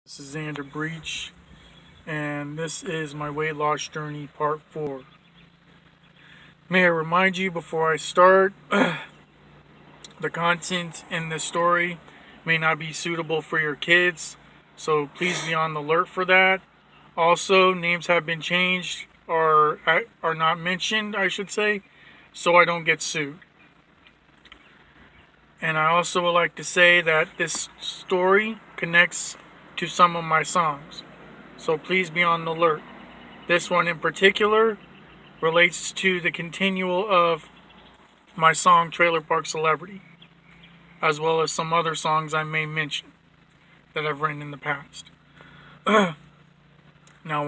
This is Xander Breach, and this is my weight loss journey part 4. May I remind you before I start, the content in this story may not be suitable for your kids, so please be on the alert for that. Also, names have been changed or are not mentioned, I should say, so I don't get sued. And I also would like to say that this story connects to some of my songs, so please be on the alert. This one in particular relates to the continual of my song Trailer Park Celebrity, as well as some other songs I may mention that I've written in the past. Now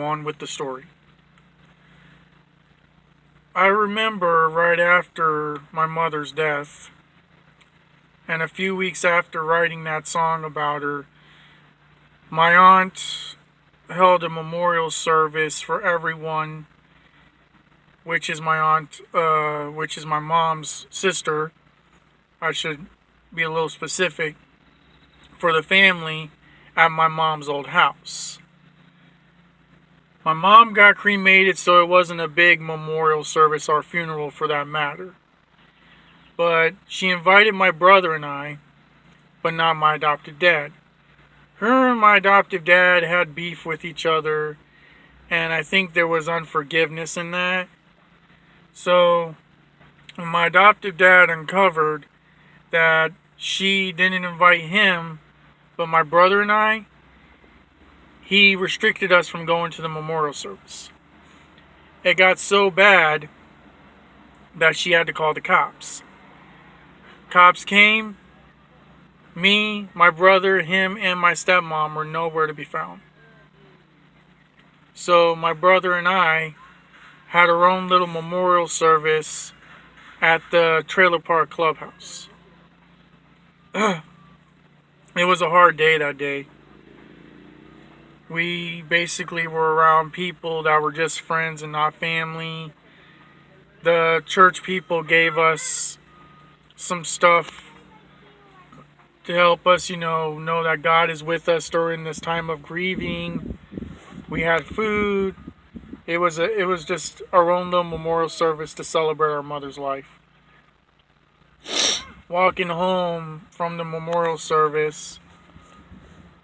on with the story. I remember right after my mother's death, and a few weeks after writing that song about her, my aunt held a memorial service for everyone, which is my aunt, which is my mom's sister. I should be a little specific, for the family at my mom's old house. My mom got cremated, so it wasn't a big memorial service or funeral for that matter. But she invited my brother and I, but not my adopted dad. Her and my adoptive dad had beef with each other, and I think there was unforgiveness in that. So my adoptive dad uncovered that she didn't invite him, but my brother and I, he restricted us from going to the memorial service. It got so bad that she had to call the cops. Cops came. Me, my brother, him, and my stepmom were nowhere to be found. So my brother and I had our own little memorial service at the trailer park clubhouse. It was a hard day that day. We basically were around people that were just friends and not family. The church people gave us some stuff to help us, know that God is with us during this time of grieving. We had food. It was just our own little memorial service to celebrate our mother's life. Walking home from the memorial service,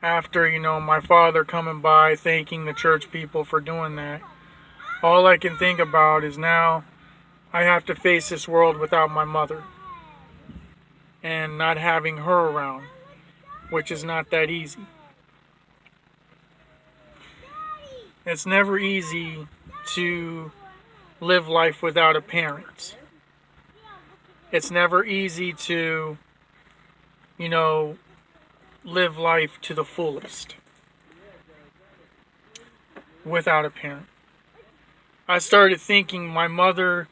after, my father coming by thanking the church people for doing that, all I can think about is now I have to face this world without my mother and not having her around, which is not that easy. It's never easy to live life without a parent. It's never easy to, live life to the fullest without a parent. I started thinking my mother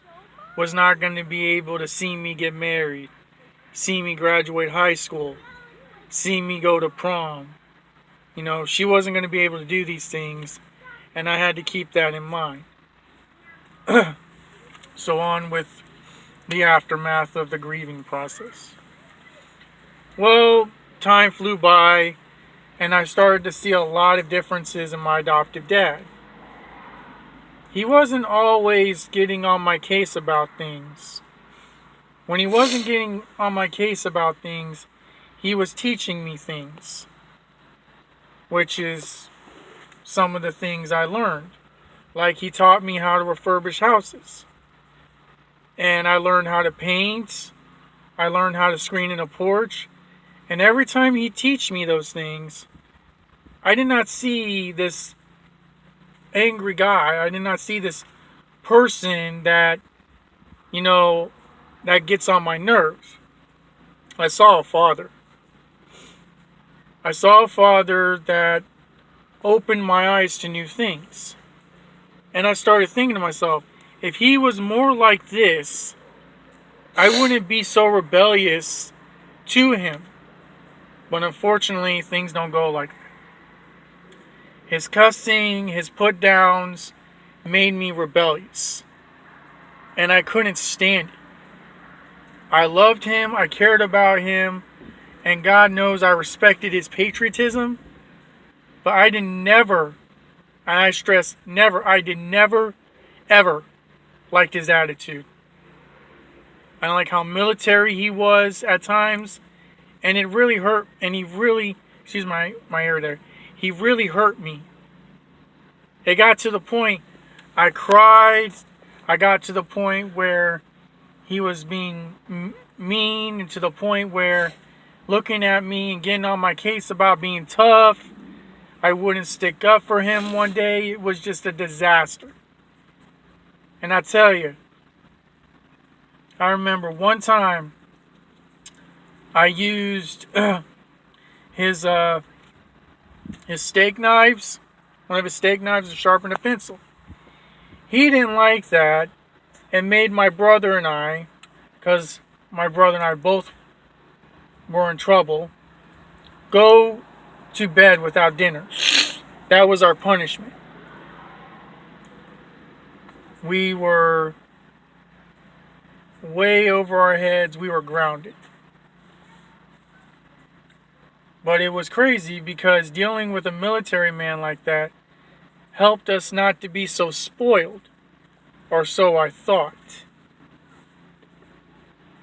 was not going to be able to see me get married, see me graduate high school, see me go to prom. She wasn't going to be able to do these things, and I had to keep that in mind. So on with the aftermath of the grieving process. Well, time flew by, and I started to see a lot of differences in my adoptive dad. He wasn't always getting on my case about things. When he wasn't getting on my case about things, he was teaching me things, which is some of the things I learned. Like, he taught me how to refurbish houses. And I learned how to paint. I learned how to screen in a porch. And every time he'd teach me those things, I did not see this angry guy. I did not see this person that, that gets on my nerves. I saw a father. I saw a father that opened my eyes to new things. And I started thinking to myself, if he was more like this, I wouldn't be so rebellious to him. But unfortunately, things don't go like that. His cussing, his put downs made me rebellious. And I couldn't stand it. I loved him, I cared about him, and God knows I respected his patriotism. But I did never, and I stress never, I did never, ever like his attitude. I like how military he was at times, and it really hurt, and he really, excuse my ear there, he really hurt me. It got to the point, I cried, I got to the point where he was being mean, and to the point where looking at me and getting on my case about being tough. I wouldn't stick up for him one day. It was just a disaster. And I tell you, I remember one time I used his steak knives, one of his steak knives to sharpen a pencil. He didn't like that and made my brother and I, because my brother and I both were in trouble, go to bed without dinner. That was our punishment. We were way over our heads. We were grounded. But it was crazy because dealing with a military man like that helped us not to be so spoiled, or so I thought.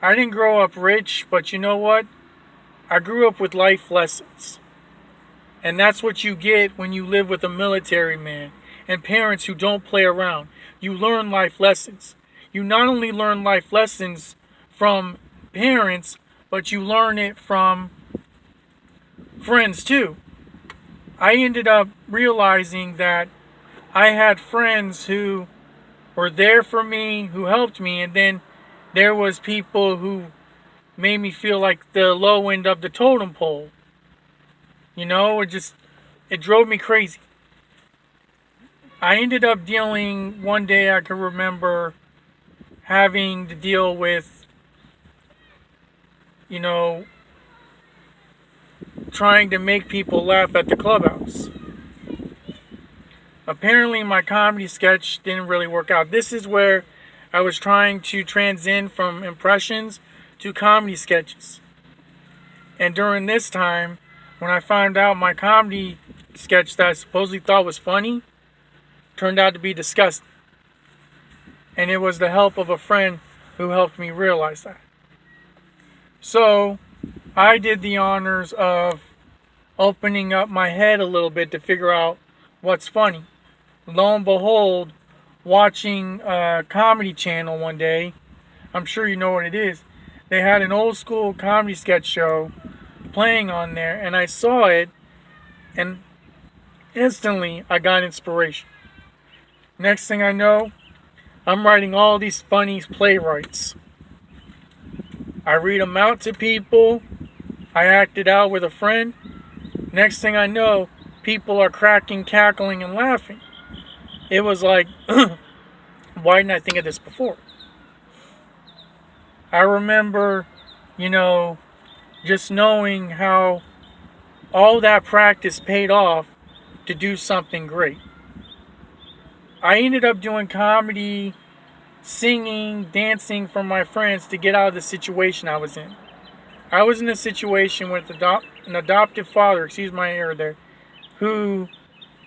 I didn't grow up rich, but you know what? I grew up with life lessons. And that's what you get when you live with a military man and parents who don't play around. You learn life lessons. You not only learn life lessons from parents, but you learn it from friends too. I ended up realizing that I had friends who were there for me, who helped me, and then there was people who made me feel like the low end of the totem pole. You know, it drove me crazy. I ended up dealing, one day I can remember having to deal with, you know, trying to make people laugh at the clubhouse. Apparently my comedy sketch didn't really work out. This is where I was trying to transcend from impressions to comedy sketches. And during this time, when I found out my comedy sketch that I supposedly thought was funny turned out to be disgusting. And it was the help of a friend who helped me realize that. So I did the honors of opening up my head a little bit to figure out what's funny. Lo and behold, watching a comedy channel one day, I'm sure you know what it is, they had an old school comedy sketch show playing on there, and I saw it, and instantly I got inspiration. Next thing I know, I'm writing all these funny playwrights. I read them out to people. I act it out with a friend. Next thing I know, people are cracking, cackling, and laughing. It was like, why didn't I think of this before? I remember, just knowing how all that practice paid off to do something great. I ended up doing comedy, singing, dancing for my friends to get out of the situation I was in. I was in a situation with an adoptive father, excuse my error there, who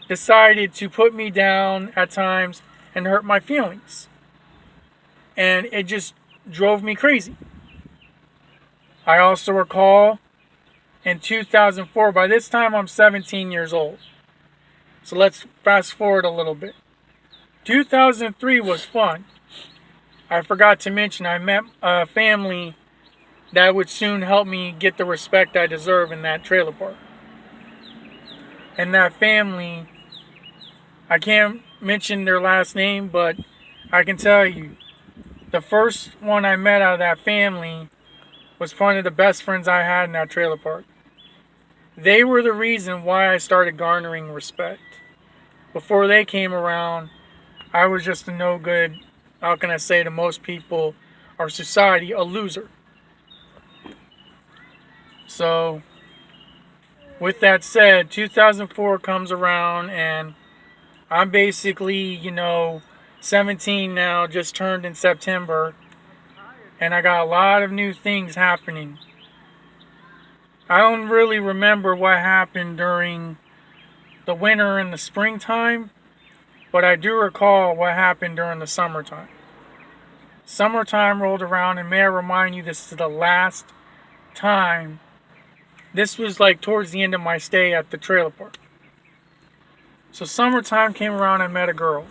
decided to put me down at times and hurt my feelings. And it just drove me crazy. I also recall in 2004, by this time I'm 17 years old. So let's fast forward a little bit. 2003 was fun. I forgot to mention I met a family that would soon help me get the respect I deserve in that trailer park. And that family, I can't mention their last name, but I can tell you, the first one I met out of that family was one of the best friends I had in that trailer park. They were the reason why I started garnering respect. Before they came around, I was just a no good, how can I say to most people, our society, a loser. So, with that said, 2004 comes around and I'm basically, 17 now, just turned in September. And I got a lot of new things happening. I don't really remember what happened during the winter and the springtime, but I do recall what happened during the summertime. Summertime rolled around, and may I remind you, this is the last time. This was like towards the end of my stay at the trailer park. So summertime came around, I met a girl.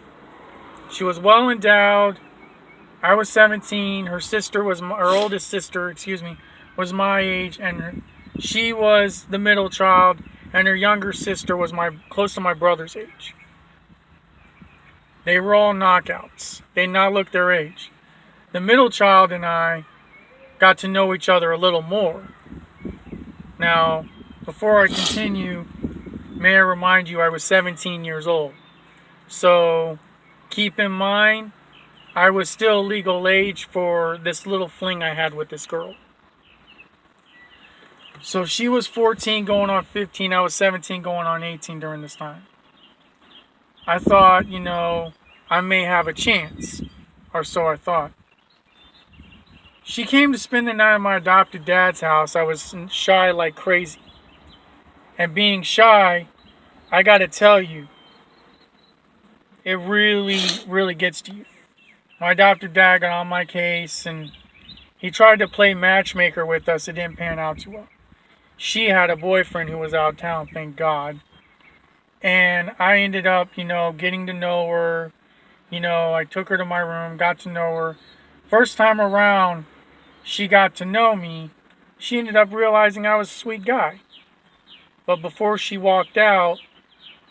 She was well endowed. I was 17. Her oldest sister, was my age, and she was the middle child, and her younger sister was close to my brother's age. They were all knockouts. They did not look their age. The middle child and I got to know each other a little more. Now, before I continue, may I remind you I was 17 years old. So keep in mind, I was still legal age for this little fling I had with this girl. So she was 14 going on 15. I was 17 going on 18 during this time. I thought, I may have a chance. Or so I thought. She came to spend the night at my adopted dad's house. I was shy like crazy. And being shy, I gotta tell you, it really, really gets to you. My adopted dad got on my case, and he tried to play matchmaker with us. It didn't pan out too well. She had a boyfriend who was out of town, thank God. And I ended up, getting to know her. I took her to my room, got to know her. First time around, she got to know me. She ended up realizing I was a sweet guy. But before she walked out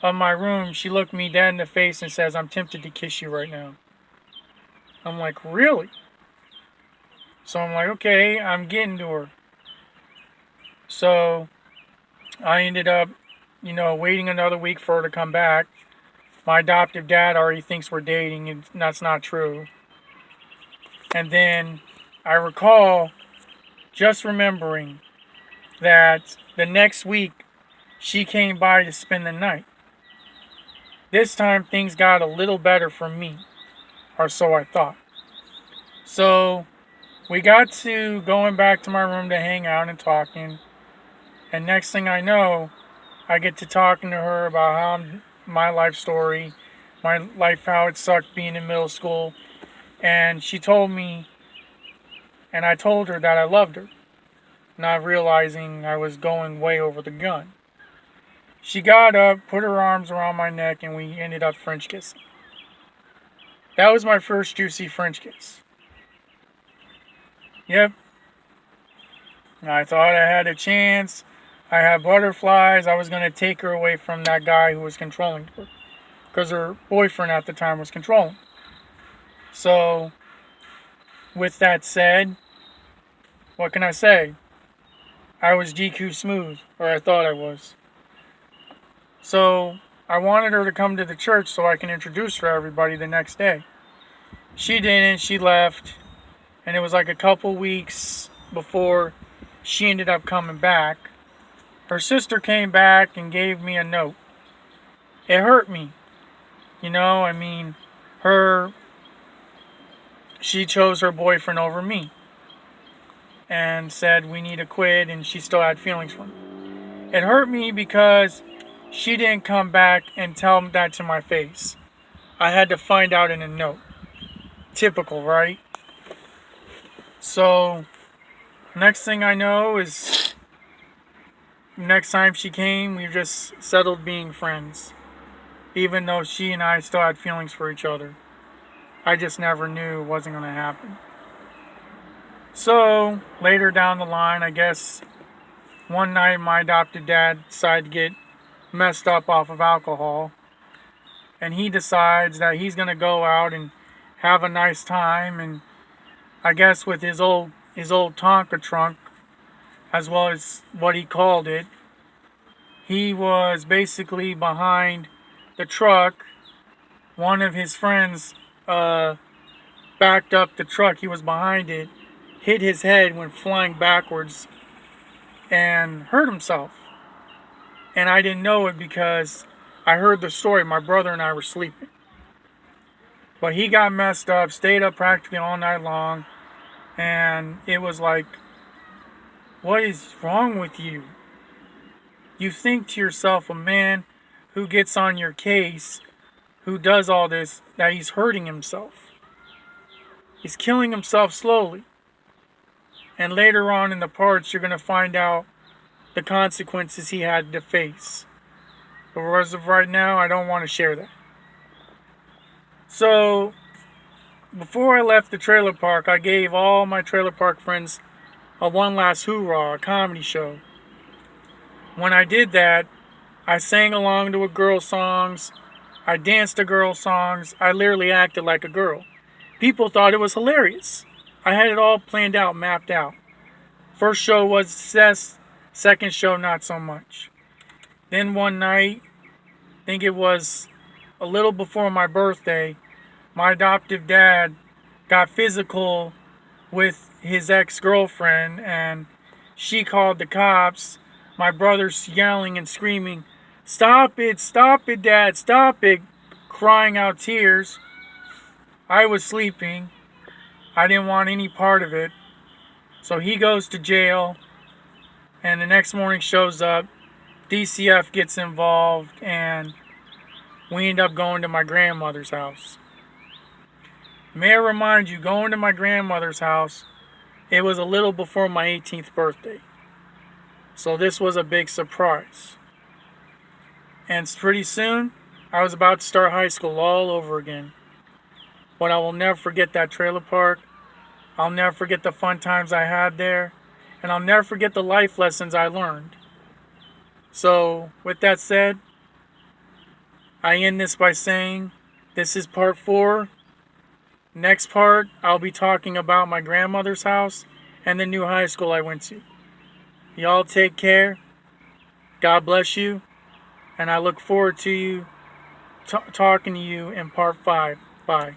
of my room, she looked me dead in the face and says, "I'm tempted to kiss you right now." I'm like, "Really?" So I'm like, okay, I'm getting to her. So I ended up, waiting another week for her to come back. My adoptive dad already thinks we're dating, and that's not true. And then I recall just remembering that the next week she came by to spend the night. This time things got a little better for me, or so I thought. So we got to going back to my room to hang out and talking. And next thing I know, I get to talking to her about my life story, my life, how it sucked being in middle school. And she told me, and I told her that I loved her, not realizing I was going way over the gun. She got up, put her arms around my neck, and we ended up French kissing. That was my first juicy French kiss. Yep. I thought I had a chance. I had butterflies. I was going to take her away from that guy who was controlling her, because her boyfriend at the time was controlling. So, with that said, what can I say? I was GQ smooth, or I thought I was. So, I wanted her to come to the church so I can introduce her to everybody the next day. She didn't. She left. And it was like a couple weeks before she ended up coming back. Her sister came back and gave me a note. It hurt me. She chose her boyfriend over me. And said we need to quit, and she still had feelings for me. It hurt me because she didn't come back and tell me that to my face. I had to find out in a note. Typical, right? So, next thing I know is, next time she came, we just settled being friends. Even though she and I still had feelings for each other. I just never knew it wasn't going to happen. So, later down the line, I guess, one night my adopted dad decided to get messed up off of alcohol. And he decides that he's going to go out and have a nice time. And I guess with his old Tonka trunk, as well as what he called it, he was basically behind the truck. One of his friends backed up the truck. He was behind it, hit his head, went flying backwards, and hurt himself. And I didn't know it because I heard the story. My brother and I were sleeping. But he got messed up, stayed up practically all night long. And it was like, what is wrong with you? You think to yourself, a man who gets on your case, who does all this, that he's hurting himself. He's killing himself slowly. And later on in the parts, you're going to find out the consequences he had to face. But as of right now, I don't want to share that. So, before I left the trailer park, I gave all my trailer park friends a one last hoorah, a comedy show. When I did that, I sang along to a girl's songs, I danced to girl songs, I literally acted like a girl. People thought it was hilarious. I had it all planned out, mapped out. First show was a success, second show not so much. Then one night, I think it was a little before my birthday, my adoptive dad got physical with his ex-girlfriend and she called the cops. My brother's yelling and screaming, stop it, Dad, stop it," crying out tears. I was sleeping. I didn't want any part of it. So he goes to jail, and the next morning shows up. DCF gets involved, and we end up going to my grandmother's house. May I remind you, going to my grandmother's house, it was a little before my 18th birthday. So this was a big surprise. And pretty soon, I was about to start high school all over again. But I will never forget that trailer park. I'll never forget the fun times I had there. And I'll never forget the life lessons I learned. So, with that said, I end this by saying, this is part 4. Next part, I'll be talking about my grandmother's house and the new high school I went to. Y'all take care. God bless you. And I look forward to you talking to you in part 5. Bye.